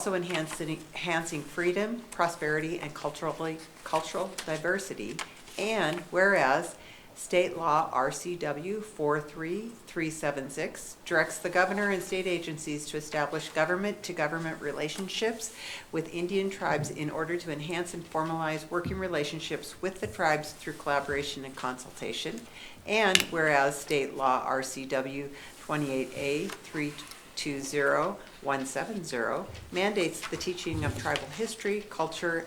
Also enhancing freedom, prosperity, and cultural diversity. And whereas State Law RCW 43376 directs the governor and state agencies to establish government-to-government relationships with Indian tribes in order to enhance and formalize working relationships with the tribes through collaboration and consultation. And whereas State Law RCW 28A 320170 mandates the teaching of tribal history, culture,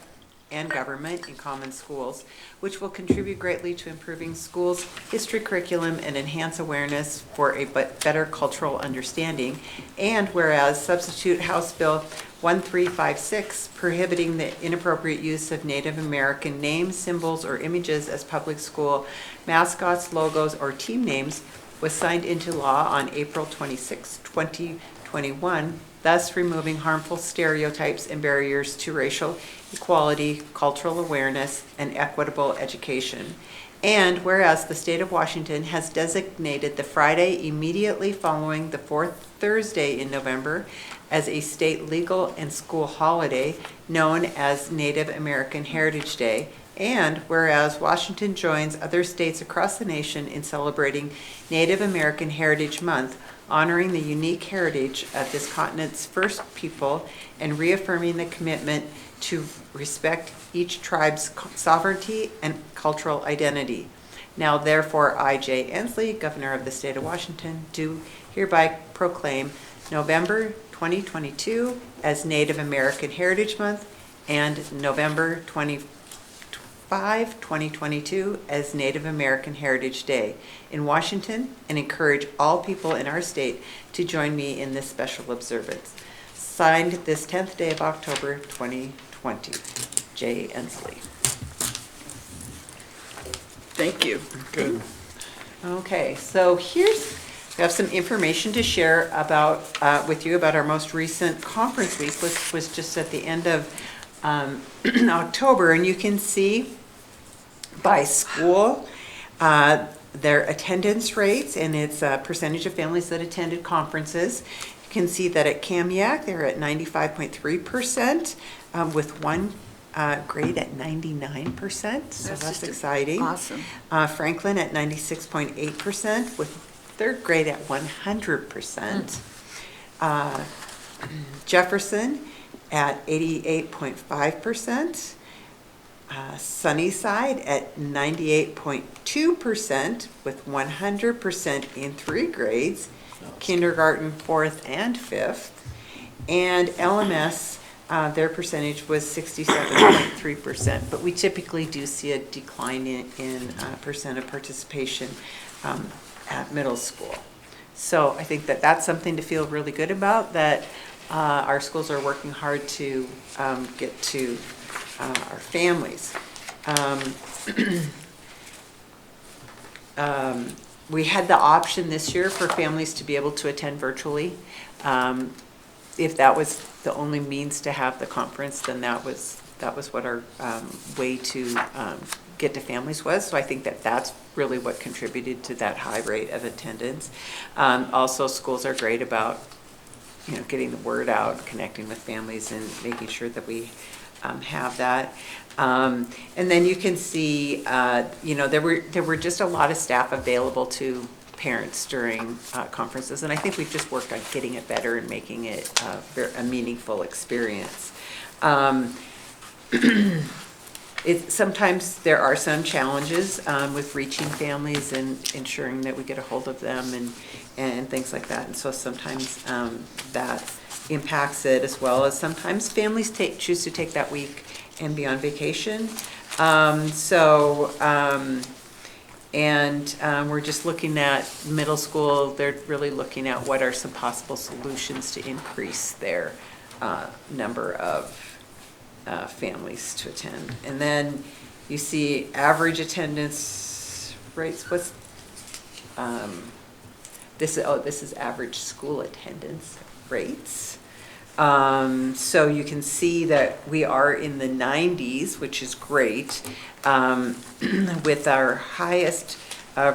and government in common schools, which will contribute greatly to improving schools' history curriculum and enhance awareness for a better cultural understanding. And whereas Substitute House Bill 1356, prohibiting the inappropriate use of Native American names, symbols, or images as public school mascots, logos, or team names, was signed into law on April 26, 2021, thus removing harmful stereotypes and barriers to racial equality, cultural awareness, and equitable education. And whereas the state of Washington has designated the Friday immediately following the fourth Thursday in November as a state legal and school holiday known as Native American Heritage Day. And whereas Washington joins other states across the nation in celebrating Native American Heritage Month, honoring the unique heritage of this continent's first people and reaffirming the commitment to respect each tribe's sovereignty and cultural identity. Now therefore, I, Jay Ensley, Governor of the State of Washington, do hereby proclaim November 2022 as Native American Heritage Month and November 2022 as Native American Heritage Day in Washington, and encourage all people in our state to join me in this special observance. Signed this 10th day of October 2020, Jay Ensley. Thank you. Good. Okay, so we have some information to share about with you about our most recent conference week, which was just at the end of October, and you can see by school their attendance rates, and it's a percentage of families that attended conferences. You can see that at Kamiak they're at 95.3%, with one grade at 99%, so that's exciting. Awesome. Franklin at 96.8%, with third grade at 100%. Jefferson at 88.5%. Sunnyside at 98.2%, with 100% in 3 grades, kindergarten 4th and 5th. And LMS, their percentage was 67.3%, but we typically do see a decline in percent of participation at middle school. So I think that that's something to feel really good about, that our schools are working hard to get to our families. We had the option this year for families to be able to attend virtually. If that was the only means to have the conference, then that was what our way to get to families was. So I think that that's really what contributed to that high rate of attendance. Also, schools are great about getting the word out, connecting with families, and making sure that we have that. And then you can see, there were just a lot of staff available to parents during conferences, and I think we've just worked on getting it better and making it a meaningful experience. Sometimes there are some challenges with reaching families and ensuring that we get a hold of them and things like that, and so sometimes that impacts it, as well as sometimes families choose to take that week and be on vacation. We're just looking at middle school. They're really looking at what are some possible solutions to increase their number of families to attend. And then you see average attendance rates. This is average school attendance rates. So you can see that we are in the 90s, which is great, with our highest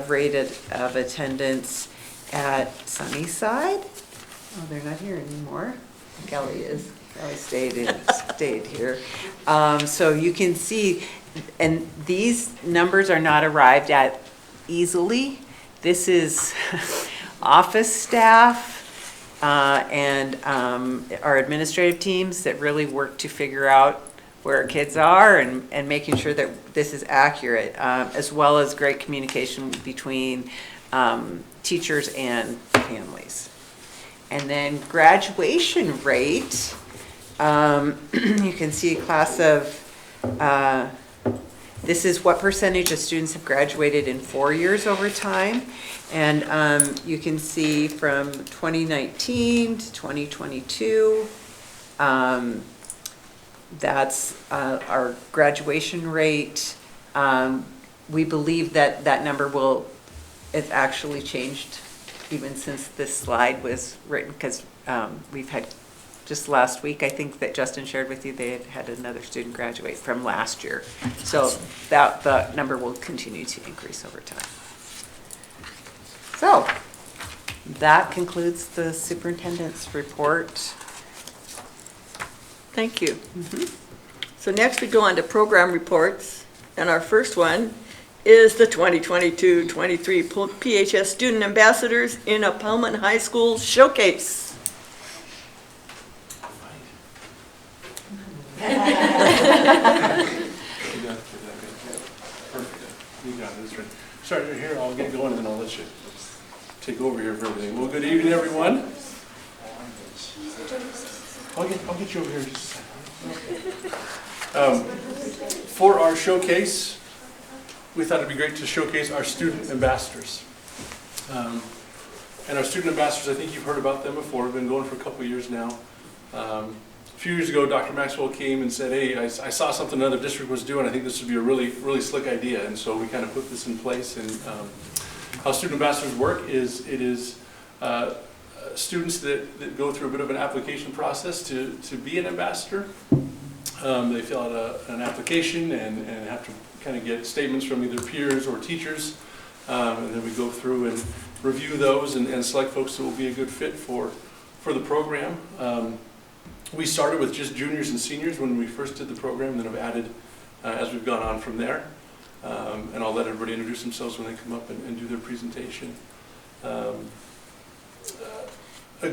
rate of attendance at Sunnyside. Oh, they're not here anymore. Kelly is. I stayed here. So you can see, and these numbers are not arrived at easily. This is office staff and our administrative teams that really work to figure out where our kids are and making sure that this is accurate, as well as great communication between teachers and families. And then graduation rate, you can see class of, this is what percentage of students have graduated in 4 years over time. And you can see from 2019 to 2022, that's our graduation rate. We believe that that number it's actually changed even since this slide was written, because we've had, just last week, I think that Justin shared with you, they had another student graduate from last year. So that the number will continue to increase over time. So that concludes the superintendent's report. Thank you. So next we go on to program reports, and our first one is the 2022-23 PHS Student Ambassadors in a Pullman High School Showcase. Start here, I'll get going and then I'll let you take over here for everything. Well, good evening, everyone. I'll get you over here in just a second. For our showcase, we thought it'd be great to showcase our student ambassadors. And our student ambassadors, I think you've heard about them before. We've been going for a couple of years now. A few years ago, Dr. Maxwell came and said, hey, I saw something another district was doing. I think this would be a really, really slick idea. And so we kind of put this in place. And how student ambassadors work is it is students that go through a bit of an application process to be an ambassador. They fill out an application and have to kind of get statements from either peers or teachers. And then we go through and review those and select folks who will be a good fit for the program. We started with just juniors and seniors when we first did the program, and then have added as we've gone on from there. And I'll let everybody introduce themselves when they come up and do their presentation. A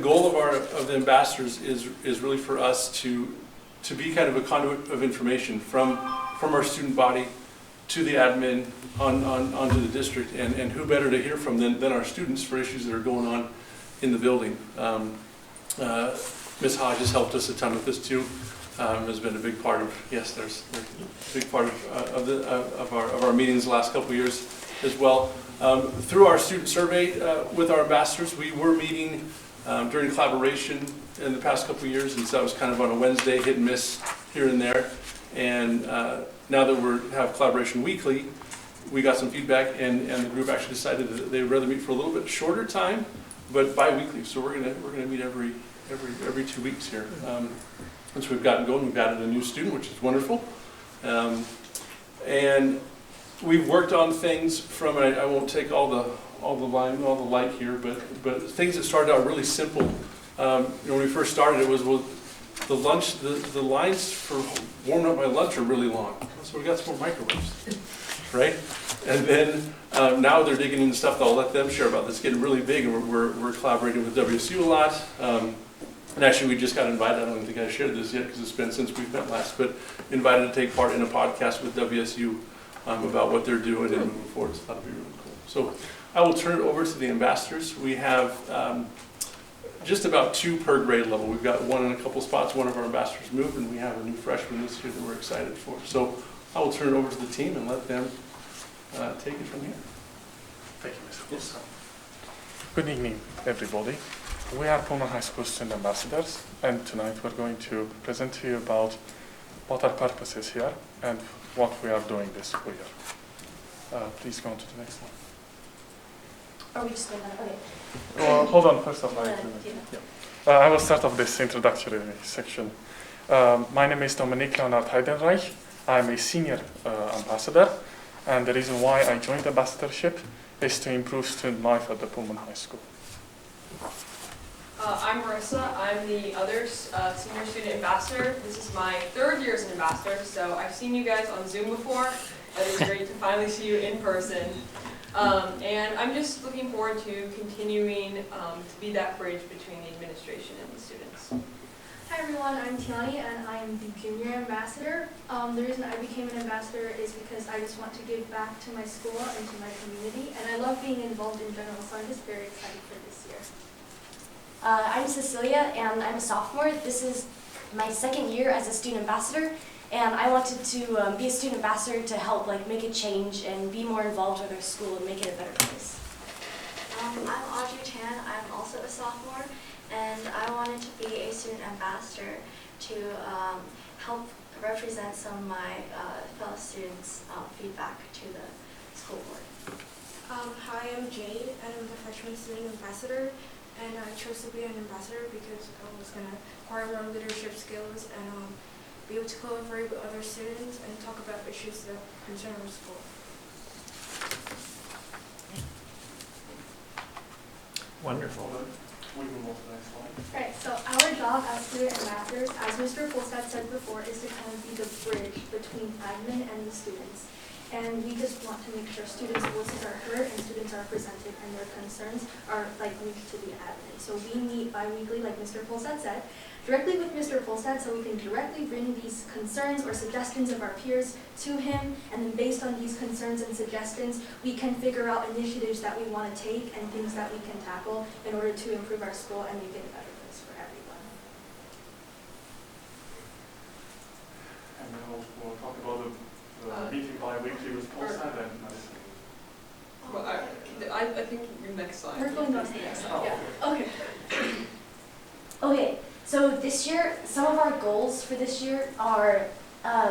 goal of the ambassadors is really for us to be kind of a conduit of information from our student body to the admin onto the district, and who better to hear from than our students for issues that are going on in the building. Ms. Hodge has helped us a ton with this too. Has been a big part of, yes, there's a big part of our meetings the last couple of years as well. Through our student survey with our ambassadors, we were meeting during collaboration in the past couple of years, and so that was kind of on a Wednesday, hit and miss here and there. And now that we have collaboration weekly, we got some feedback, and the group actually decided that they'd rather meet for a little bit shorter time, but bi-weekly. So we're gonna meet every 2 weeks here. Once we've gotten going, we've added a new student, which is wonderful. And we've worked on things from, I won't take all the light here, but things that started out really simple. When we first started, it was, well, the lines for warming up my lunch are really long, so we got some more microwaves, right? And then now they're digging into stuff that I'll let them share about. That's getting really big, and we're collaborating with WSU a lot. And actually, we just got invited. I don't think I shared this yet because it's been since we've met last, but invited to take part in a podcast with WSU about what they're doing and moving forward. So that'll be really cool. So I will turn it over to the ambassadors. We have just about 2 per grade level. We've got one in a couple spots. One of our ambassadors moved, and we have a new freshman this year that we're excited for. So I will turn it over to the team and let them take it from here. Thank you, Mr. Yes. Good evening, everybody. We are Pullman High School Student Ambassadors, and tonight we're going to present to you about what our purpose is here and what we are doing this school year. Please go on to the next one. Are we just going to, okay. Well, hold on, first of all. I will start off this introductory section. My name is Dominique Leonard Heidenreich. I'm a senior ambassador, and the reason why I joined the ambassadorship is to improve student life at the Pullman High School. I'm Marissa. I'm the other senior student ambassador. This is my 3rd year as an ambassador, so I've seen you guys on Zoom before. It is great to finally see you in person. And I'm just looking forward to continuing to be that bridge between the administration and the students. Hi everyone, I'm Tiani and I am the junior ambassador. The reason I became an ambassador is because I just want to give back to my school and to my community, and I love being involved in general, so I'm just very excited for this year. I'm Cecilia and I'm a sophomore. This is my 2nd year as a student ambassador, and I wanted to be a student ambassador to help make a change and be more involved with our school and make it a better place. I'm Audrey Chan. I'm also a sophomore, and I wanted to be a student ambassador to help represent some of my fellow students' feedback to the school board. Hi, I'm Jade, and I'm the freshman student ambassador. And I chose to be an ambassador because I was going to acquire more leadership skills and be able to collaborate with other students and talk about issues that concern our school. Wonderful. We can move on to the next slide. Right, so our job as student ambassadors, as Mr. Polstad said before, is to kind of be the bridge between admin and the students. And we just want to make sure students' voices are heard and students are presented and their concerns are reached to the admin. So we meet bi-weekly, like Mr. Polstad said, directly with Mr. Polstad so we can directly bring these concerns or suggestions of our peers to him, and then based on these concerns and suggestions, we can figure out initiatives that we want to take and things that we can tackle in order to improve our school and make it a better place for everyone. And then we'll talk about the meeting bi-weekly with Pulsar and Madison. Well, I think your next slide. We're going on to the next slide, yeah. Okay. Okay, so this year, some of our goals for this year are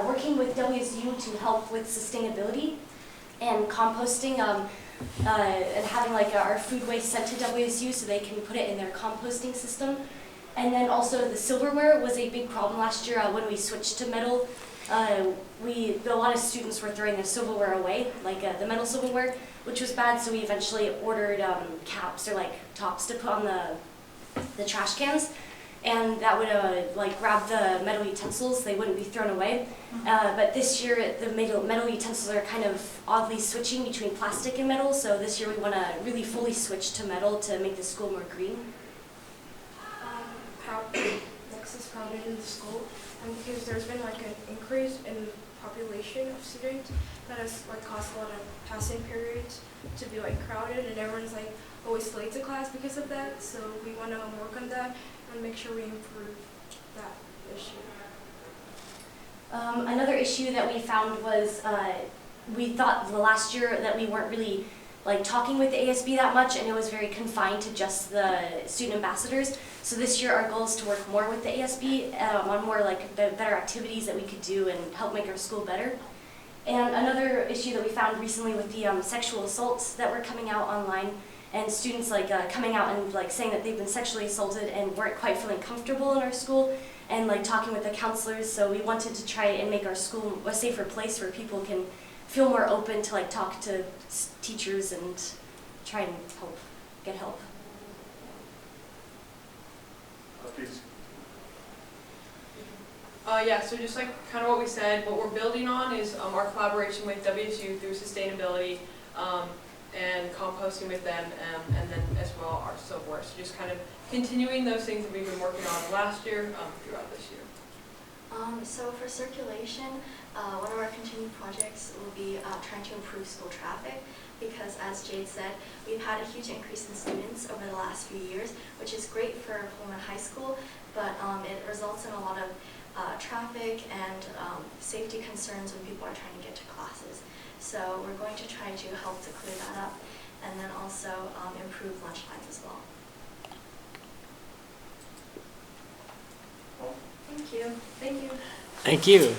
working with WSU to help with sustainability and composting and having our food waste sent to WSU so they can put it in their composting system. And then also the silverware was a big problem last year when we switched to metal. A lot of students were throwing their silverware away, the metal silverware, which was bad, so we eventually ordered caps or tops to put on the trash cans, and that would grab the metal utensils, they wouldn't be thrown away. But this year the metal utensils are kind of oddly switching between plastic and metal, so this year we want to really fully switch to metal to make the school more green. How Next is crowded in the school, and because there's been an increase in population of students that has caused a lot of passing periods to be crowded, and everyone's always late to class because of that. So we want to work on that and make sure we improve that issue. Another issue that we found was we thought the last year that we weren't really talking with the ASB that much, and it was very confined to just the student ambassadors. So this year our goal is to work more with the ASB on more the better activities that we could do and help make our school better. And another issue that we found recently with the sexual assaults that were coming out online, and students coming out and saying that they've been sexually assaulted and weren't quite feeling comfortable in our school, and talking with the counselors. So we wanted to try and make our school a safer place where people can feel more open to talk to teachers and try and get help. Please. Yeah, so just kind of what we said, what we're building on is our collaboration with WSU through sustainability and composting with them, and then as well our silverware. So just kind of continuing those things that we've been working on last year throughout this year. So for circulation, one of our continued projects will be trying to improve school traffic, because as Jade said, we've had a huge increase in students over the last few years, which is great for Pullman High School, but it results in a lot of traffic and safety concerns when people are trying to get to classes. So we're going to try to help to clear that up, and then also improve lunch lines as well. Thank you. Thank you. Thank you.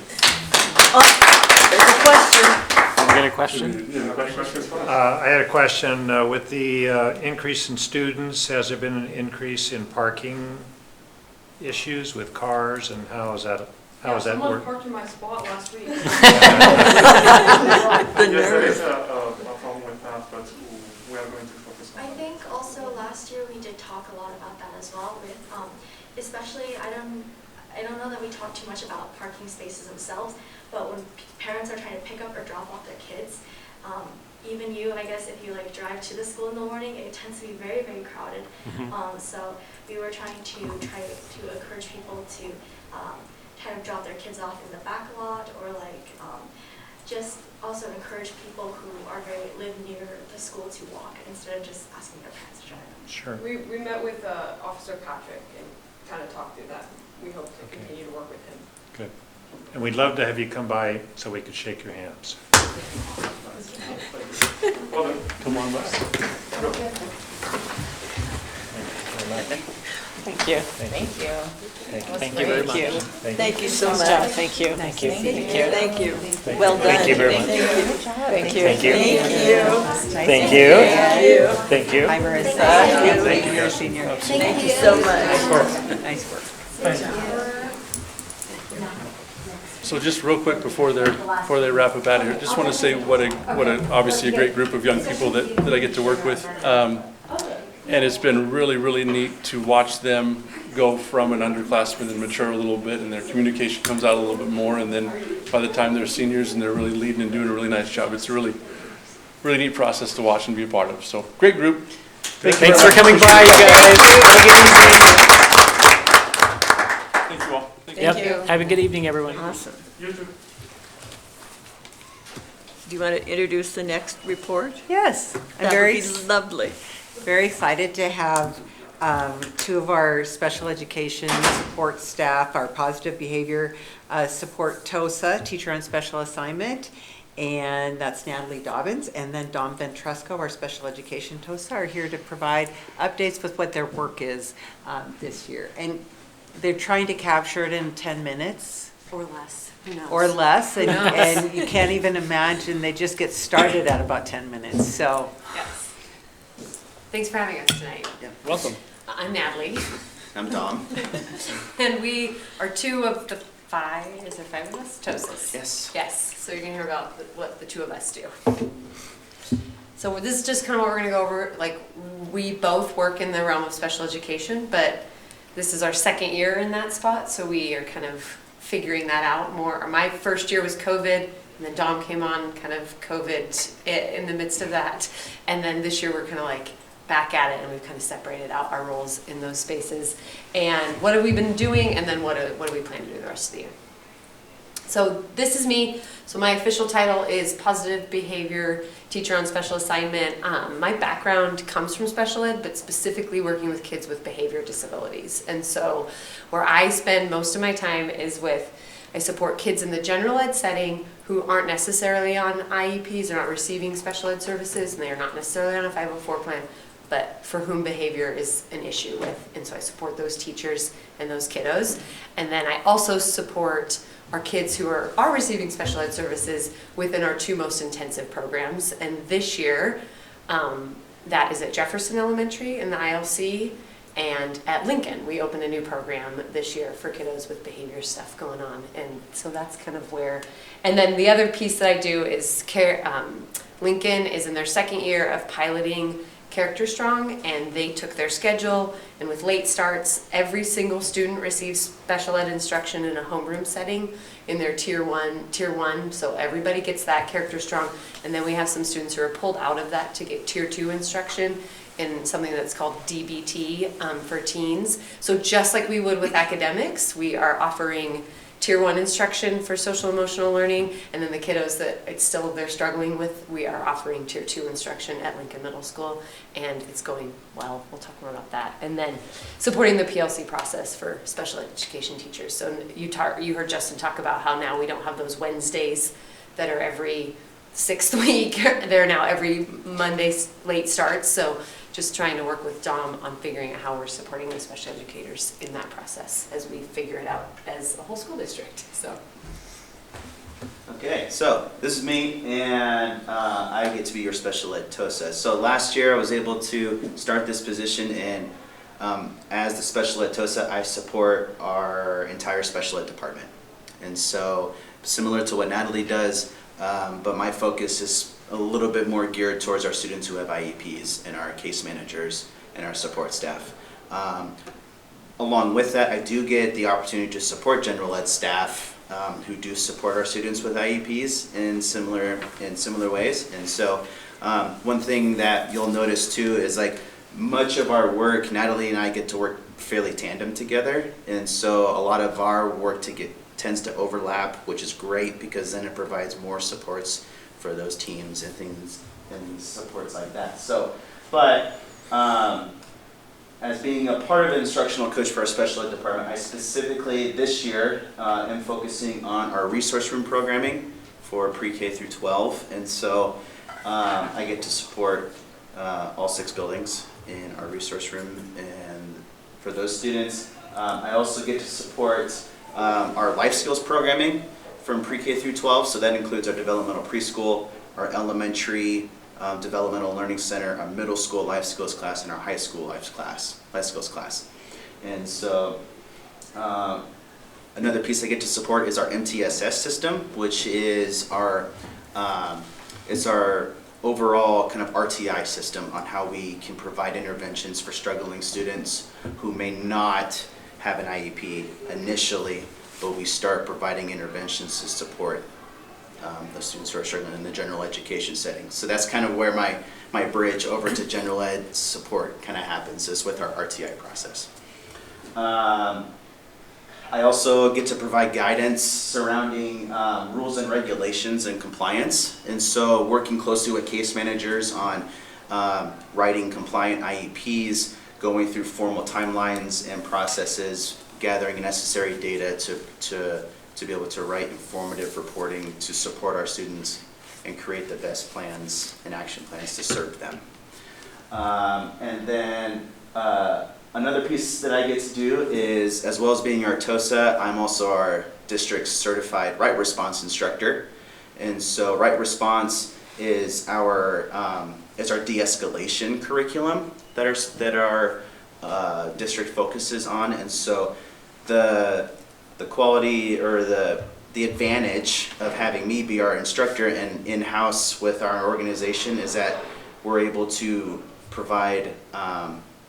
There's a question. Did you get a question? Yeah, any questions for us? I had a question. With the increase in students, has there been an increase in parking issues with cars, and how is that Someone work? parked in my spot last week. The Yes, there nerve. is a problem with that, but we are going to focus on I that. think also last last year we did talk a lot about that as well. With especially, I don't know that we talk too much about parking spaces themselves, but when parents are trying to pick up or drop off their kids, even you, I guess, if you like drive to the school in the morning, it tends to be very, very crowded. So we were trying to encourage people to kind of drop their kids off in the back lot, or like just also encourage people who live near the school to walk instead of just asking their parents to drive them. Sure. We met with Officer Patrick and kind of talked through that. We hope to continue to work with him. Good. And we'd love to have you come by so we could shake your hands. Well, then, come on by. Thank you. Thank you. Thank you very much. Thank you so much. Thank you. Thank you. Thank you. Well done. Thank you very much. Thank you. Thank you. Thank you. Thank you. Thank you. Thank you. Hi, Marissa. Thank you. You're a senior. Thank you so much. Nice work. So just real quick before they wrap up out of here, just want to say what a obviously a great group of young people that I get to work with. And it's been really, really neat to watch them go from an underclassman and mature a little bit, and their communication comes out a little bit more, and then by the time they're seniors and they're really leading and doing a really nice job, it's a really, really neat process to watch and be a part of. So great group. Thanks for coming by, you guys. Thank you all. Thank you. Yep. Have a good evening, everyone. Awesome. You too. Do you want to introduce the next report? Yes, I'm That very, would be lovely. very excited to have two of our special education support staff, our positive behavior support TOSA, teacher on special assignment, and that's Natalie Dobbins, and then Dom Ventresco, our special education TOSA, are here to provide updates with what their work is this year. And they're trying to capture it in 10 minutes. Or less, who knows? Or less, and you can't even imagine, they just get started at about 10 minutes, so. Yes. Thanks for having us tonight. Welcome. I'm Natalie, I'm Dom. and we are two of the five, is there five of us? TOSAs. Yes. Yes, so you're gonna hear about what the two of us do. So this is just kind of what we're gonna go over. Like, we both work in the realm of special education, but this is our second year in that spot, so we are kind of figuring that out more. My first year was COVID, and then Dom came on kind of COVID in the midst of that. And then this year we're kind of like back at it, and we've kind of separated out our roles in those spaces. And what have we been doing, and then what do we plan to do the rest of the year? So this is me. So my official title is Positive Behavior Teacher on Special Assignment. My background comes from special ed, but specifically working with kids with behavior disabilities. And so where I spend most of my time is I support kids in the general ed setting who aren't necessarily on IEPs, they're not receiving special ed services, and they are not necessarily on a 504 plan, but for whom behavior is an issue with. And so I support those teachers and those kiddos. And then I also support our kids who are receiving special ed services within our two most intensive programs. And this year, that is at Jefferson Elementary in the ILC, and at Lincoln. We opened a new program this year for kiddos with behavior stuff going on. And so that's kind of where, and then the other piece that I do is Lincoln is in their second year of piloting Character Strong, and they took their schedule, and with late starts, every single student receives special ed instruction in a homeroom setting in their tier one, so everybody gets that Character Strong, and then we have some students who are pulled out of that to get tier 2 instruction in something that's called DBT for teens. So just like we would with academics, we are offering tier 1 instruction for social emotional learning, and then the kiddos that they're struggling with, we are offering tier 2 instruction at Lincoln Middle School, and it's going well. We'll talk more about that. And then supporting the PLC process for special education teachers. So you heard Justin talk about how now we don't have those Wednesdays that are every 6th week. They're now every Monday late starts. So just trying to work with Dom on figuring out how we're supporting the special educators in that process as we figure it out as a whole school district. So. Okay, so this is me, and I get to be your special ed TOSA. So last year I was able to start this position, and as the special ed TOSA, I support our entire special ed department. And so similar to what Natalie does, but my focus is a little bit more geared towards our students who have IEPs and our case managers and our support staff. Along with that, I do get the opportunity to support general ed staff who do support our students with IEPs in similar ways. And so one thing that you'll notice too is like much of our work, Natalie and I get to work fairly tandem together. And so a lot of our work tends to overlap, which is great because then it provides more supports for those teams and things and supports like that. So, but as being a part of an instructional coach for our special ed department, I specifically this year am focusing on our resource room programming for pre-K through 12. And so I get to support all 6 buildings in our resource room and for those students. I also get to support our life skills programming from pre-K through 12. So that includes our developmental preschool, our elementary developmental learning center, our middle school life skills class, and our high school life skills class. And so another piece I get to support is our MTSS system, which is our overall kind of RTI system on how we can provide interventions for struggling students who may not have an IEP initially, but we start providing interventions to support those students who are struggling in the general education setting. So that's kind of where my bridge over to general ed support kind of happens, is with our RTI process. I also get to provide guidance surrounding rules and regulations and compliance. And so working closely with case managers on writing compliant IEPs, going through formal timelines and processes, gathering necessary data to be able to write informative reporting to support our students and create the best plans and action plans to serve them. And then another piece that I get to do is, as well as being our TOSA, I'm also our district certified right response instructor. And so right response is our de-escalation curriculum that our district focuses on. And so the quality or the advantage of having me be our instructor and in-house with our organization is that we're able to provide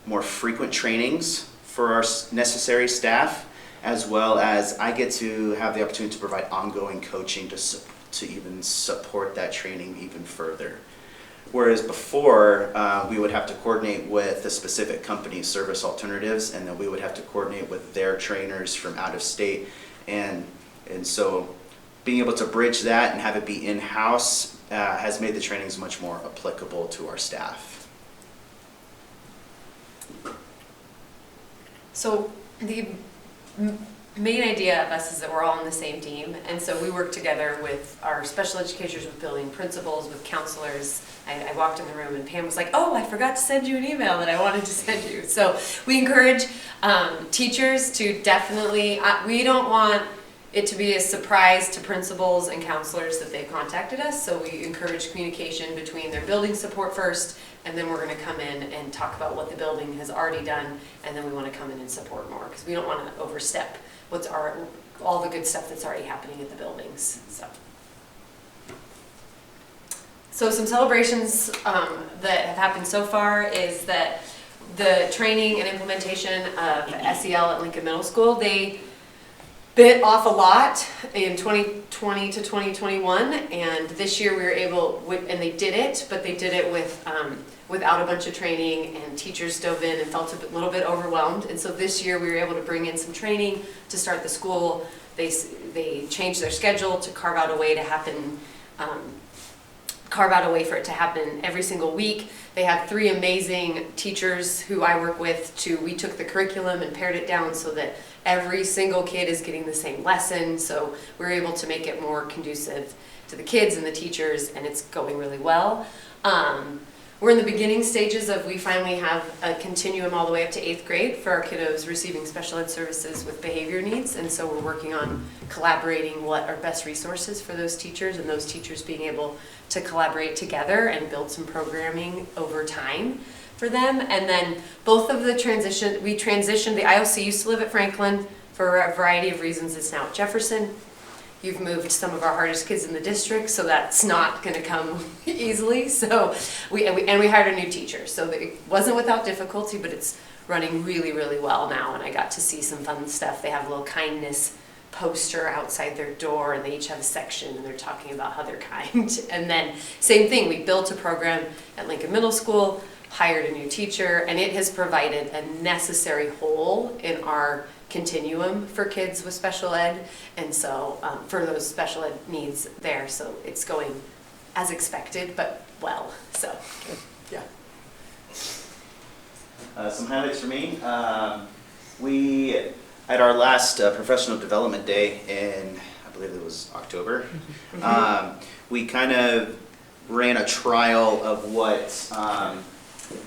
more frequent trainings for our necessary staff, as well as I get to have the opportunity to provide ongoing coaching to even support that training even further. Whereas before, we would have to coordinate with the specific company's service alternatives, and then we would have to coordinate with their trainers from out of state. And so being able to bridge that and have it be in-house has made the trainings much more applicable to our staff. So the main idea of us is that we're all on the same team, and so we work together with our special educators, with building principals, with counselors. I walked in the room and Pam was like, oh, I forgot to send you an email that I wanted to send you. So we encourage teachers to definitely, we don't want it to be a surprise to principals and counselors that they contacted us, so we encourage communication between their building support first, and then we're going to come in and talk about what the building has already done, and then we want to come in and support more, because we don't want to overstep all the good stuff that's already happening at the buildings. So some celebrations that have happened so far is that the training and implementation of SEL at Lincoln Middle School, they bit off a lot in 2020 to 2021, and this year we were able, and they did it, but they did it without a bunch of training, and teachers dove in and felt a little bit overwhelmed. And so this year we were able to bring in some training to start the school. They changed their schedule to carve out a way for it to happen every single week. They have 3 amazing teachers who I work with. We took the curriculum and pared it down so that every single kid is getting the same lesson. So we're able to make it more conducive to the kids and the teachers, and it's going really well. We're in the beginning stages of, we finally have a continuum all the way up to 8th grade for our kiddos receiving special ed services with behavior needs. And so we're working on collaborating what are best resources for those teachers, and those teachers being able to collaborate together and build some programming over time for them. And then both of the we transitioned, the IOC used to live at Franklin for a variety of reasons, it's now at Jefferson. you've moved some of our hardest kids in the district, so that's not gonna come easily. So we hired a new teacher, so it wasn't without difficulty, but it's running really, really well now, and I got to see some fun stuff. They have a little kindness poster outside their door, and they each have a section, and they're talking about how they're kind. And then same thing, we built a program at Lincoln Middle School, hired a new teacher, and it has provided a necessary hole in our continuum for kids with special ed, and so for those special ed needs there. So it's going as expected, but well. So yeah. Some highlights for me. We, at our last professional development day in, I believe it was October, we kind of ran a trial of what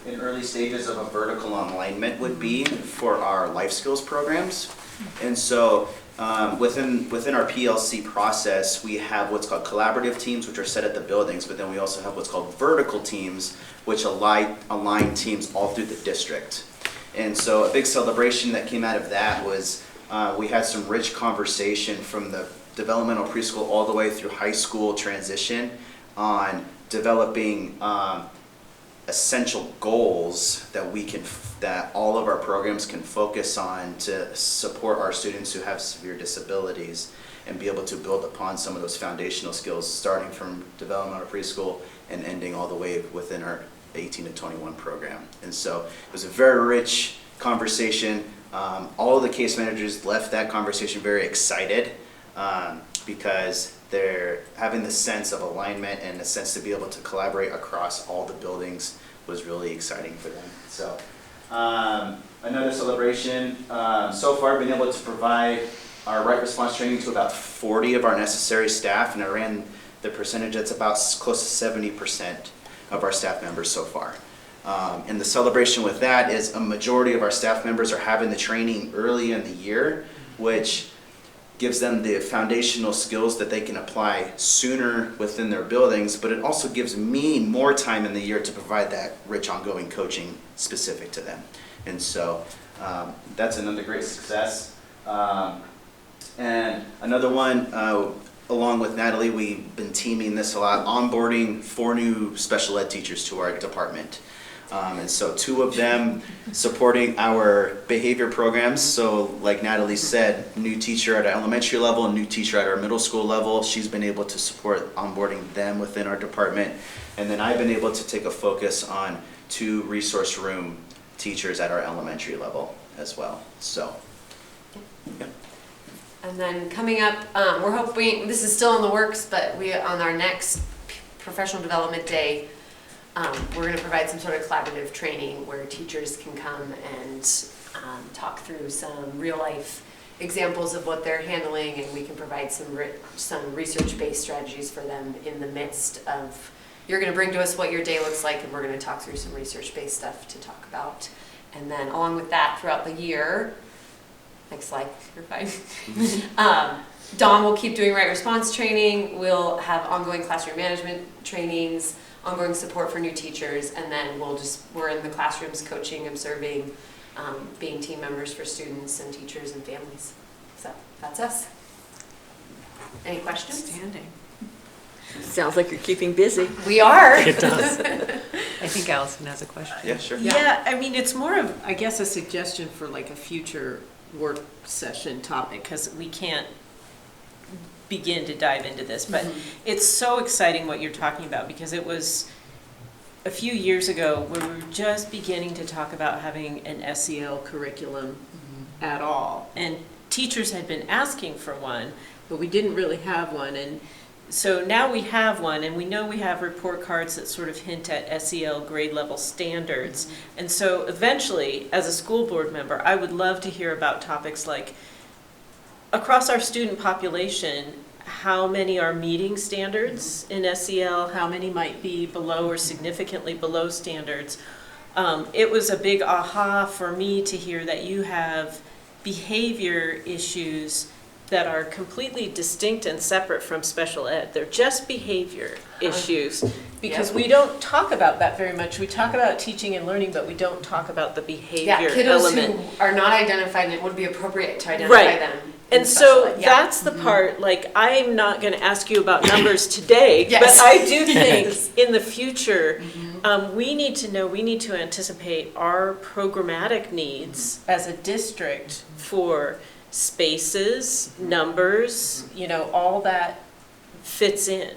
in early stages of a vertical alignment would be for our life skills programs. And so within our PLC process, we have what's called collaborative teams, which are set at the buildings, but then we also have what's called vertical teams, which align teams all through the district. And so a big celebration that came out of that was we had some rich conversation from the developmental preschool all the way through high school transition on developing essential goals that all of our programs can focus on to support our students who have severe disabilities and be able to build upon some of those foundational skills starting from developmental preschool and ending all the way within our 18 to 21 program. And so it was a very rich conversation. All of the case managers left that conversation very excited because they're having the sense of alignment and the sense to be able to collaborate across all the buildings was really exciting for them. So another celebration, so far been able to provide our right response training to about 40 of our necessary staff, and I ran the percentage that's about close to 70% of our staff members so far. And the celebration with that is a majority of our staff members are having the training early in the year, which gives them the foundational skills that they can apply sooner within their buildings, but it also gives me more time in the year to provide that rich ongoing coaching specific to them. And so that's another great success. And another one, along with Natalie, we've been teaming this a lot, onboarding 4 new special ed teachers to our department. And so 2 of them supporting our behavior programs. So like Natalie said, new teacher at our elementary level, new teacher at our middle school level. She's been able to support onboarding them within our department. And then I've been able to take a focus on 2 resource room teachers at our elementary level as well. So, yeah. And then coming up, we're hoping, this is still in the works, but on our next professional development day, we're going to provide some sort of collaborative training where teachers can come and talk through some real life examples of what they're handling, and we can provide some research-based strategies for them in the midst of, you're going to bring to us what your day looks like, and we're going to talk through some research-based stuff to talk about. And then along with that, throughout the year, next slide, you're fine. Dawn will keep doing right response training. We'll have ongoing classroom management trainings, ongoing support for new teachers, and then we're in the classrooms coaching, observing, being team members for students and teachers and families. So that's us. Any questions? Standing. Sounds like you're keeping busy. We are. It does. I think Allison has a question. Yeah, sure. Yeah, I mean, it's more of, I guess, a suggestion for like a future work session topic, because we can't begin to dive into this, but it's so exciting what you're talking about, because it was a few years ago when we were just beginning to talk about having an SEL curriculum at all, and teachers had been asking for one, but we didn't really have one. And so now we have one, and we know we have report cards that sort of hint at SEL grade level standards. And so eventually, as a school board member, I would love to hear about topics like, across our student population, how many are meeting standards in SEL, how many might be below or significantly below standards. It was a big aha for me to hear that you have behavior issues that are completely distinct and separate from special ed. They're just behavior issues, because we don't talk about that very much. We talk about teaching and learning, but we don't talk about the behavior kiddos element. who are not identified, and it would be appropriate to identify them. And so special ed, yeah. that's the part, like, I'm not gonna ask you about numbers today, but Yes. I do think Yes. in the future, we need to know, we need to anticipate our programmatic needs as a district for spaces, numbers, you know, all that fits in.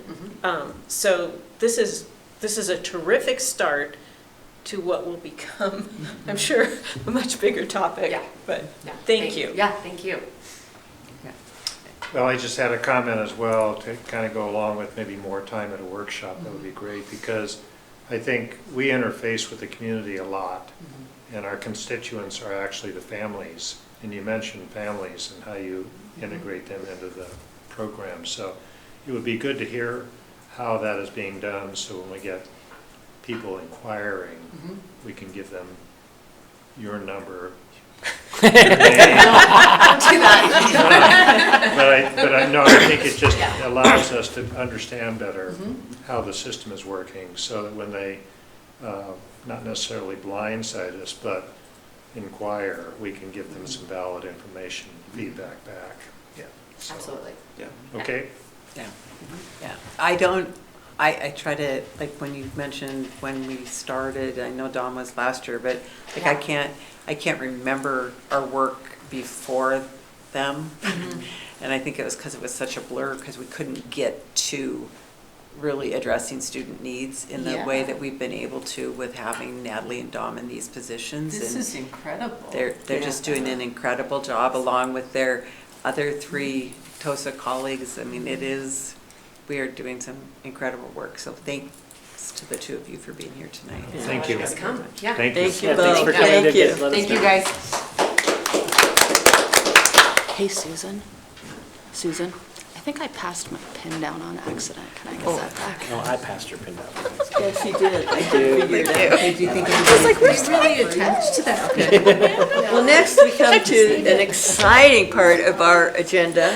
So this is a terrific start to what will become, I'm sure, a much bigger topic. Yeah. But Yeah, thank you. Yeah, thank you. Well, I just had a comment as well to kind of go along with maybe more time at a workshop. That would be great, because I think we interface with the community a lot, and our constituents are actually the families. And you mentioned families and how you integrate them into the program. So it would be good to hear how that is being done, so when we get people inquiring, we can give them your number. Your name. Don't do that. But I know, I think it just allows us to understand better how the system is working, so that when they, not necessarily blindside us, but inquire, we can give them some valid information, feedback back. Yeah. So, Absolutely. Yeah. okay? Yeah. I try to, like, when you mentioned when we started, I know Dawn was last year, but like, I can't remember our work before them. And I think it was because it was such a blur, because we couldn't get to really addressing student needs in the way that we've been able to with having Natalie and Dom in these positions. This And is incredible. they're just doing an incredible job, along with their other 3 TOSA colleagues. I mean, we are doing some incredible work. So thanks to the 2 of you for being here tonight. Thank you. Yes, come. Yeah. Thank you. Thank you Yeah, thanks both. for coming Thank to you. let us Thank you, know. guys. Hey, Susan. Susan, I think I passed my pen down on accident. Can I get that back? No, I passed your pin down. Yes, you did. I did figure that. Did you think I was like, we're really attached to that. Well, next we come to an exciting part of our agenda.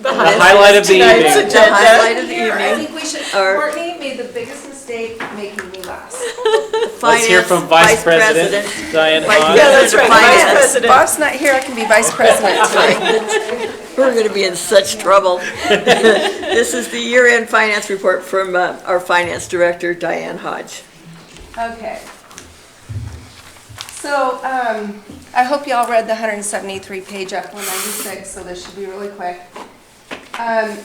The highlight of the Tonight's evening. The highlight of the I evening. think we should, Our- Courtney made the biggest mistake making me last. Let's hear from Vice President Diane Hahn. Yeah, that's right, Vice Because President. Bob's not here, I can be Vice President tonight. We're going to be in such trouble. This is the year-end finance report from our finance director, Diane Hodge. Okay. So, I hope y'all read the 173-page F-196, so this should be really quick.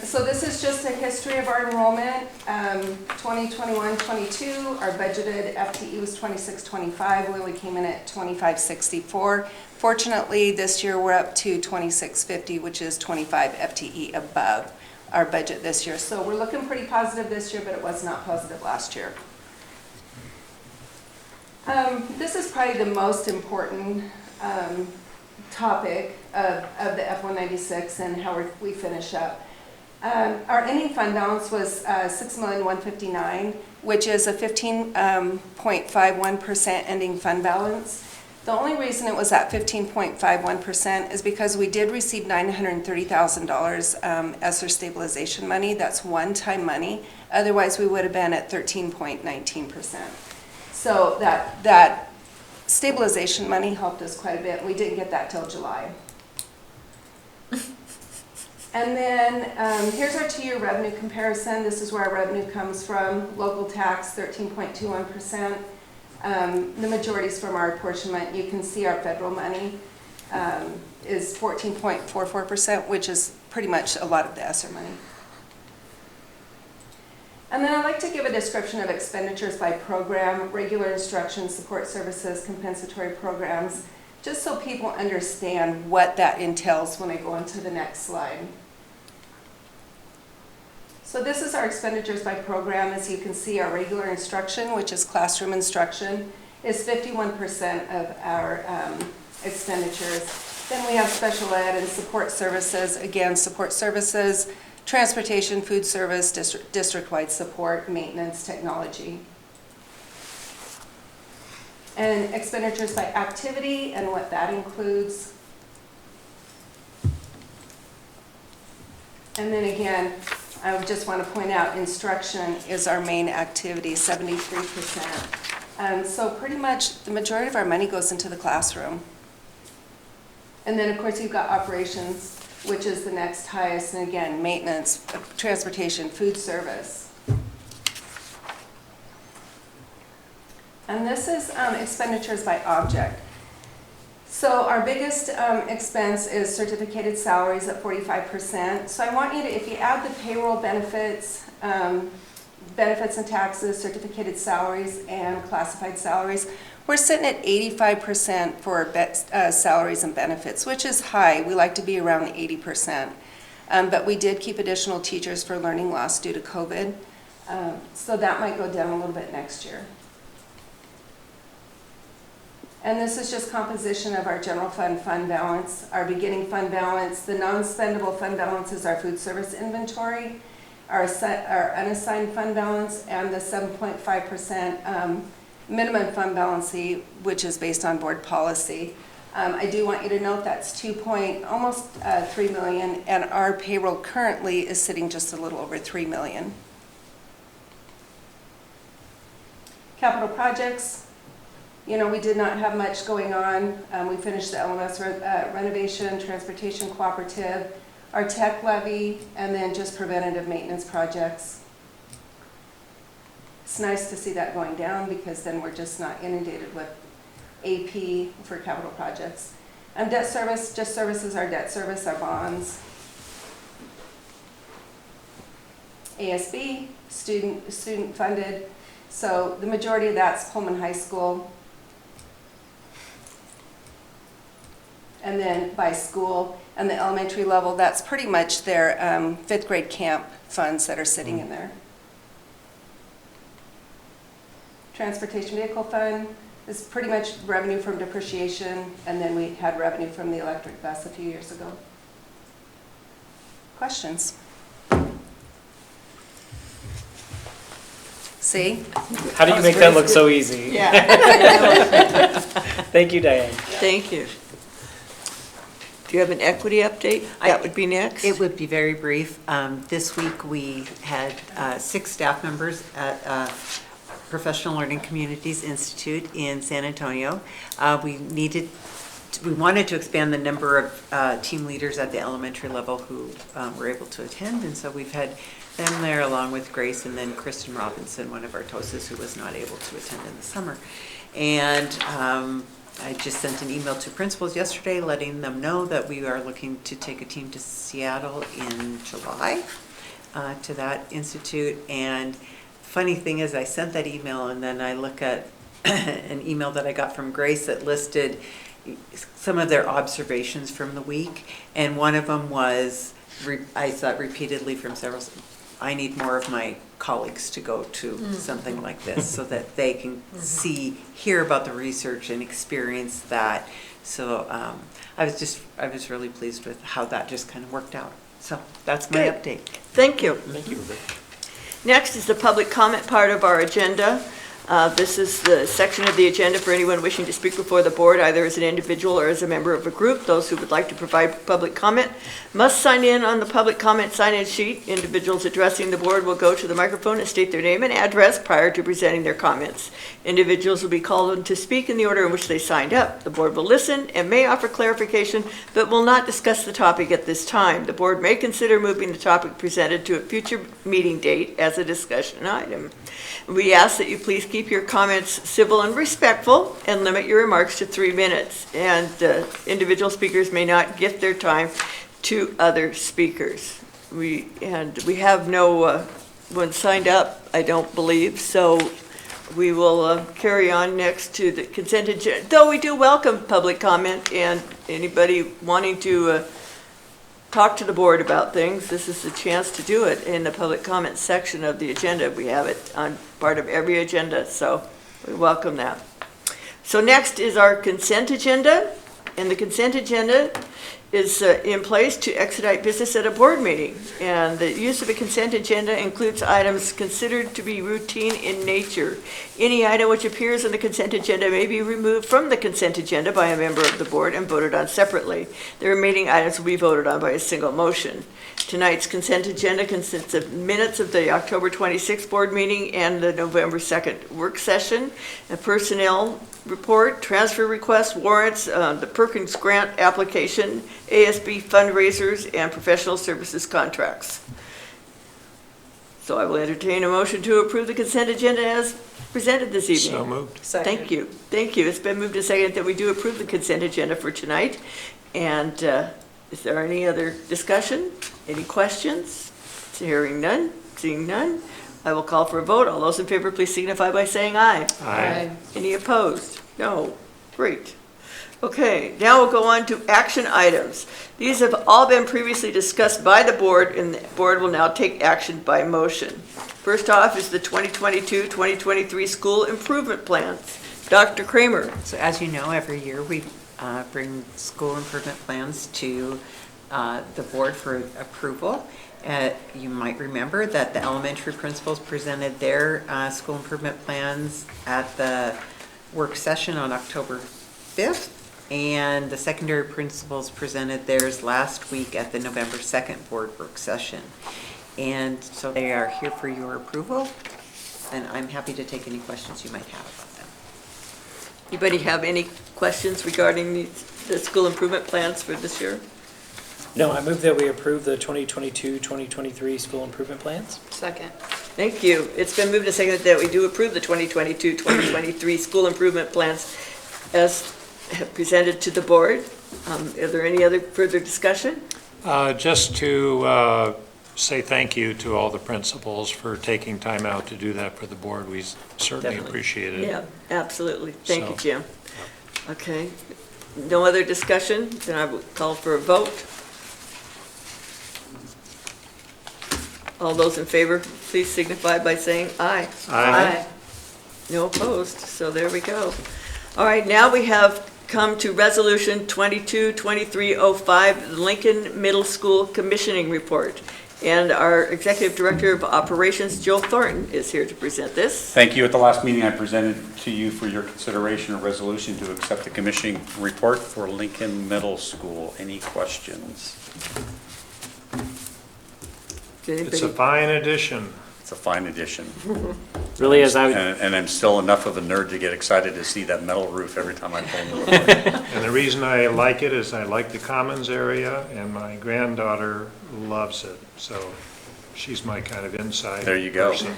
So this is just a history of our enrollment, 2021-22. Our budgeted FTE was 2625. We only came in at 2564. Fortunately, this year we're up to 2650, which is 25 FTE above our budget this year. So we're looking pretty positive this year, but it was not positive last year. This is probably the most important topic of the F-196 and how we finish up. Our ending fund balance was $6,159,000, which is a 15.51% ending fund balance. The only reason it was at 15.51% is because we did receive $930,000 ESSER stabilization money. That's one-time money. Otherwise, we would have been at 13.19%. So that stabilization money helped us quite a bit. We didn't get that till July. And then here's our 2-year revenue comparison. This is where our revenue comes from. Local tax, 13.21%. The majority is from our apportionment. You can see our federal money is 14.44%, which is pretty much a lot of the ESSER money. And then I'd like to give a description of expenditures by program, regular instruction, support services, compensatory programs, just so people understand what that entails when I go on to the next slide. So this is our expenditures by program. As you can see, our regular instruction, which is classroom instruction, is 51% of our expenditures. Then we have special ed and support services. Again, support services, transportation, food service, district-wide support, maintenance, technology. And expenditures by activity and what that includes. And then again, I just want to point out instruction is our main activity, 73%. So pretty much the majority of our money goes into the classroom. And then of course you've got operations, which is the next highest, and again, maintenance, transportation, food service. And this is expenditures by object. So our biggest expense is certificated salaries at 45%. So I want you to, if you add the payroll benefits, benefits and taxes, certificated salaries, and classified salaries, we're sitting at 85% for salaries and benefits, which is high. We like to be around 80%. But we did keep additional teachers for learning loss due to COVID. So that might go down a little bit next year. And this is just composition of our general fund balance, our beginning fund balance. The non-spendable fund balance is our food service inventory, our unassigned fund balance, and the 7.5% minimum fund balance, which is based on board policy. I do want you to note that's almost 3 million, and our payroll currently is sitting just a little over 3 million. Capital projects. You know, we did not have much going on. We finished the LMS renovation, transportation cooperative, our tech levy, and then just preventative maintenance projects. It's nice to see that going down because then we're just not inundated with AP for capital projects. Debt service just services our debt service, our bonds. ASB, student funded. So the majority of that's Pullman High School. And then by school and the elementary level, that's pretty much their 5th grade camp funds that are sitting in there. Transportation vehicle fund is pretty much revenue from depreciation, and then we had revenue from the electric bus a few years ago. Questions? See? How do you make that look so easy? Yeah. Thank you, Diane. Thank you. Do you have an equity update? That would be next. It would be very brief. This week we had 6 staff members at Professional Learning Communities Institute in San Antonio. We wanted to expand the number of team leaders at the elementary level who were able to attend, and so we've had them there along with Grace and then Kristen Robinson, one of our TOSAs who was not able to attend in the summer. And I just sent an email to principals yesterday letting them know that we are looking to take a team to Seattle in July to that institute. And funny thing is, I sent that email and then I look at an email that I got from Grace that listed some of their observations from the week. And one of them was, I thought repeatedly from several, I need more of my colleagues to go to something like this so that they can hear about the research and experience that. So I was really pleased with how that just kind of worked out. So that's my update. Thank you. Thank you, Rebecca. Next is the public comment part of our agenda. This is the section of the agenda for anyone wishing to speak before the board, either as an individual or as a member of a group. Those who would like to provide public comment must sign in on the public comment sign-in sheet. Individuals addressing the board will go to the microphone and state their name and address prior to presenting their comments. Individuals will be called on to speak in the order in which they signed up. The board will listen and may offer clarification, but will not discuss the topic at this time. The board may consider moving the topic presented to a future meeting date as a discussion item. We ask that you please keep your comments civil and respectful and limit your remarks to 3 minutes. And individual speakers may not gift their time to other speakers. We have no one signed up, I don't believe, so we will carry on next to the consent agenda. Though we do welcome public comment and anybody wanting to talk to the board about things, this is the chance to do it in the public comment section of the agenda. We have it on part of every agenda, so we welcome that. So next is our consent agenda, and the consent agenda is in place to expedite business at a board meeting. And the use of a consent agenda includes items considered to be routine in nature. Any item which appears on the consent agenda may be removed from the consent agenda by a member of the board and voted on separately. The remaining items will be voted on by a single motion. Tonight's consent agenda consists of minutes of the October 26th board meeting and the November 2nd work session, a personnel report, transfer request, warrants, the Perkins grant application, ASB fundraisers, and professional services contracts. So I will entertain a motion to approve the consent agenda as presented this evening. So moved. Thank you. Thank you. It's been moved and seconded that we do approve the consent agenda for tonight. And is there any other discussion? Any questions? Hearing none, seeing none, I will call for a vote. All those in favor, please signify by saying aye. Aye. Any opposed? No. Great. Okay, now we'll go on to action items. These have all been previously discussed by the board, and the board will now take action by motion. First off is the 2022-2023 school improvement plans. Dr. Kramer. So as you know, every year we bring school improvement plans to the board for approval. You might remember that the elementary principals presented their school improvement plans at the work session on October 5th, and the secondary principals presented theirs last week at the November 2nd board work session. And so they are here for your approval, and I'm happy to take any questions you might have about them. Anybody have any questions regarding the school improvement plans for this year? No, I move that we approve the 2022-2023 school improvement plans. Second. Thank you. It's been moved and seconded that we do approve the 2022-2023 school improvement plans as presented to the board. Are there any other further discussion? Just to say thank you to all the principals for taking time out to do that for the board. We certainly Definitely. appreciate it. Yeah, absolutely. Thank you, So, Jim. Okay. No other discussion? Then I will call for a vote. All those in favor, please signify by saying aye. Aye. No opposed, so there we go. All right, now we have come to Resolution 22-2305, the Lincoln Middle School Commissioning Report. And our Executive Director of Operations, Joe Thornton, is here to present this. Thank you. At the last meeting, I presented to you for your consideration a resolution to accept the commissioning report for Lincoln Middle School. Any questions? It's a fine addition. It's a fine addition. Really, as I would, And I'm still enough of a nerd to get excited to see that metal roof every time I pull into the park. And the reason I like it is I like the commons area, and my granddaughter loves it. So she's my kind of inside There you go. person.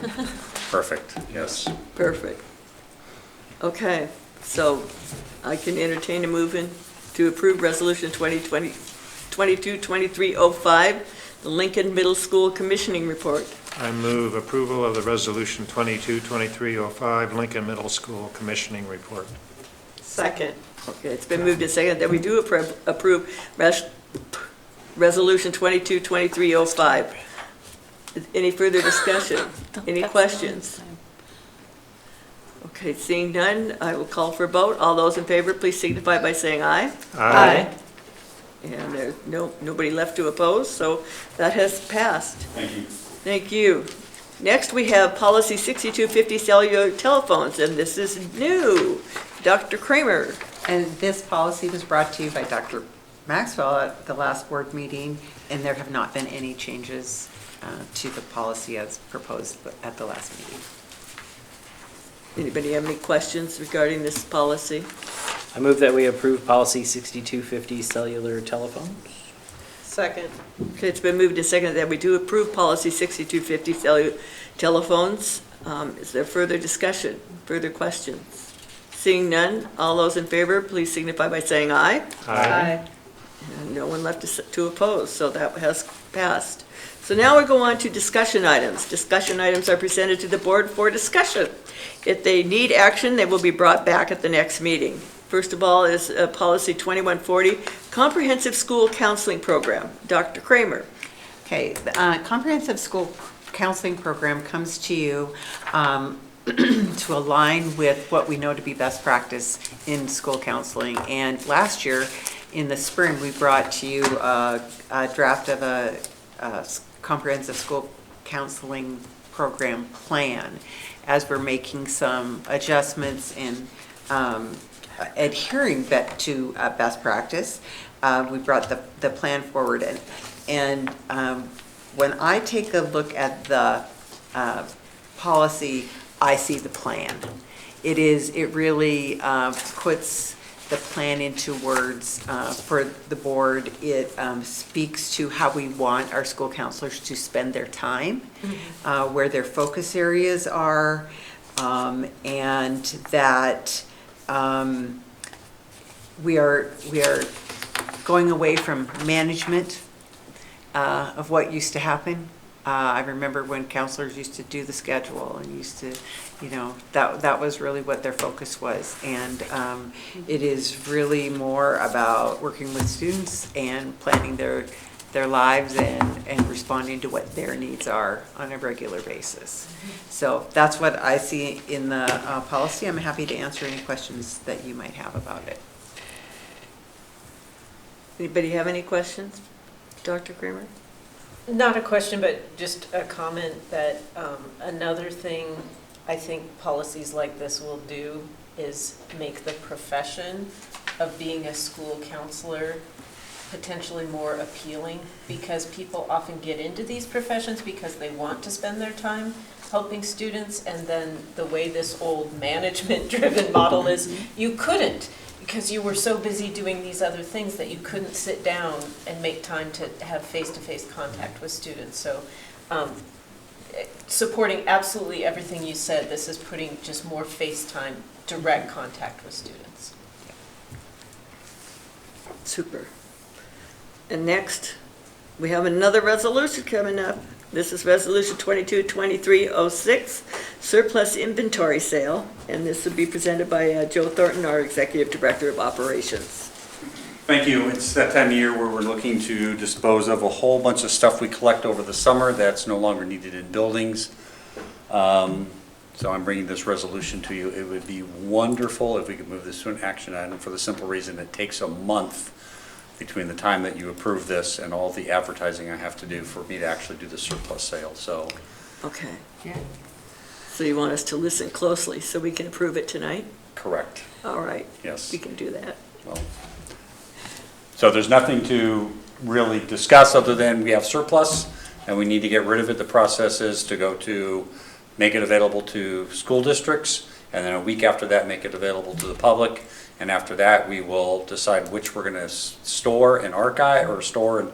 Perfect, yes. Perfect. Okay, so I can entertain a move in to approve Resolution 22-2305, the Lincoln Middle School Commissioning Report. I move approval of the resolution 22-2305 Lincoln Middle School Commissioning Report. Second. Okay, it's been moved and seconded that we do approve Resolution 22-2305. Any further discussion? Any questions? Okay, seeing none, I will call for a vote. All those in favor, please signify by saying aye. Aye. And there's nobody left to oppose, so that has passed. Thank you. Thank you. Next, we have Policy 6250 cellular telephones, and this is new. Dr. Kramer. And this policy was brought to you by Dr. Maxwell at the last board meeting, and there have not been any changes to the policy as proposed at the last meeting. Anybody have any questions regarding this policy? I move that we approve policy 6250 cellular telephones. Second. Okay, it's been moved and seconded that we do approve policy 6250 cellular telephones. Is there further discussion, further questions? Seeing none, all those in favor, please signify by saying aye. Aye. And no one left to oppose, so that has passed. So now we go on to discussion items. Discussion items are presented to the board for discussion. If they need action, they will be brought back at the next meeting. First of all is Policy 2140, Comprehensive School Counseling Program. Dr. Kramer. Okay, the Comprehensive School Counseling Program comes to you to align with what we know to be best practice in school counseling. And last year, in the spring, we brought to you a draft of a comprehensive school counseling program plan. As we're making some adjustments and adhering to best practice, we brought the plan forward. And when I take a look at the policy, I see the plan. It really puts the plan into words for the board. It speaks to how we want our school counselors to spend their time, where their focus areas are, and that we are going away from management of what used to happen. I remember when counselors used to do the schedule and used to, that was really what their focus was. And it is really more about working with students and planning their lives and responding to what their needs are on a regular basis. So that's what I see in the policy. I'm happy to answer any questions that you might have about it. Anybody have any questions? Dr. Kramer? Not a question, but just a comment that another thing I think policies like this will do is make the profession of being a school counselor potentially more appealing, because people often get into these professions because they want to spend their time helping students, and then the way this old management-driven model is, you couldn't, because you were so busy doing these other things that you couldn't sit down and make time to have face-to-face contact with students. So supporting absolutely everything you said, this is putting just more face time, direct contact with students. Super. And next, we have another resolution coming up. This is Resolution 22-2306, surplus inventory sale, and this will be presented by Joe Thornton, our Executive Director of Operations. Thank you. It's that time of year where we're looking to dispose of a whole bunch of stuff we collect over the summer that's no longer needed in buildings. So I'm bringing this resolution to you. It would be wonderful if we could move this to an action item, for the simple reason it takes a month between the time that you approve this and all the advertising I have to do for me to actually do the surplus sale. So. Okay. Yeah. So you want us to listen closely so we can approve it tonight? Correct. All right. Yes. We can do that. Well, so there's nothing to really discuss other than we have surplus and we need to get rid of it. The process is to go to make it available to school districts, and then a week after that make it available to the public. And after that, we will decide which we're going to store and archive, or store and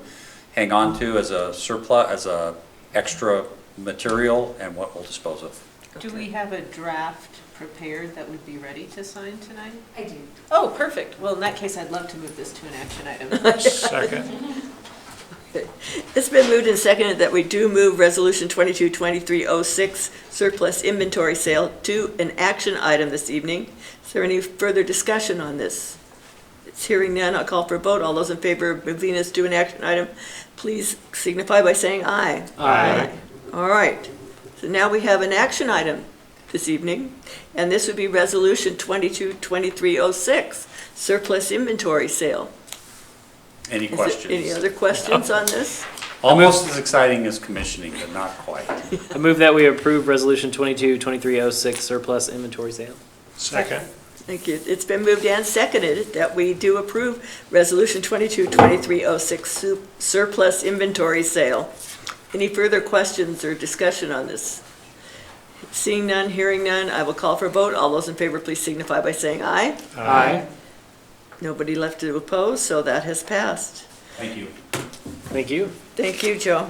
hang on to as a surplus, as a extra material, and what we'll dispose of. Do we have a draft prepared that would be ready to sign tonight? I do. Oh, perfect. Well, in that case, I'd love to move this to an action item. Second. It's been moved and seconded that we do move Resolution 22-2306, surplus inventory sale, to an action item this evening. Is there any further discussion on this? It's hearing none. I'll call for a vote. All those in favor of moving this to an action item, please signify by saying aye. Aye. All right. So now we have an action item this evening, and this would be Resolution 22-2306, surplus inventory sale. Any Is there questions? any other questions on this? Almost as exciting as commissioning, but not quite. I move that we approve Resolution 22-2306, surplus inventory sale. Second. Thank you. It's been moved and seconded that we do approve Resolution 22-2306, surplus inventory sale. Any further questions or discussion on this? Seeing none, hearing none, I will call for a vote. All those in favor, please signify by saying aye. Aye. Nobody left to oppose, so that has passed. Thank you. Thank you. Thank you, Joe.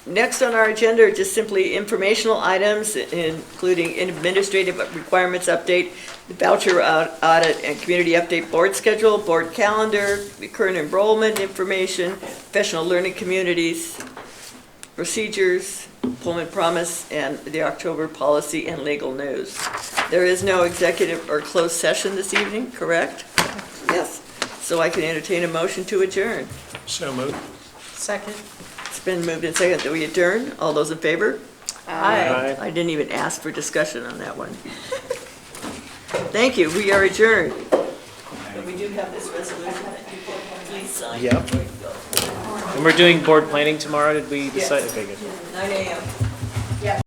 Next on our agenda are just simply informational items, including administrative requirements update, the voucher audit and community update board schedule, board calendar, current enrollment information, professional learning communities, procedures, Pullman promise, and the October policy and legal news. There is no executive or closed session this evening, correct? Yes. So I can entertain a motion to adjourn. So moved. Second. It's been moved and seconded that we adjourn. All those in favor? Aye. I didn't even ask for discussion on that one. Thank you. We are adjourned. But we do have this resolution that you can please sign. Yep. before you go. And we're doing board planning tomorrow, did we decide? Yes. Okay, good. 9 a.m.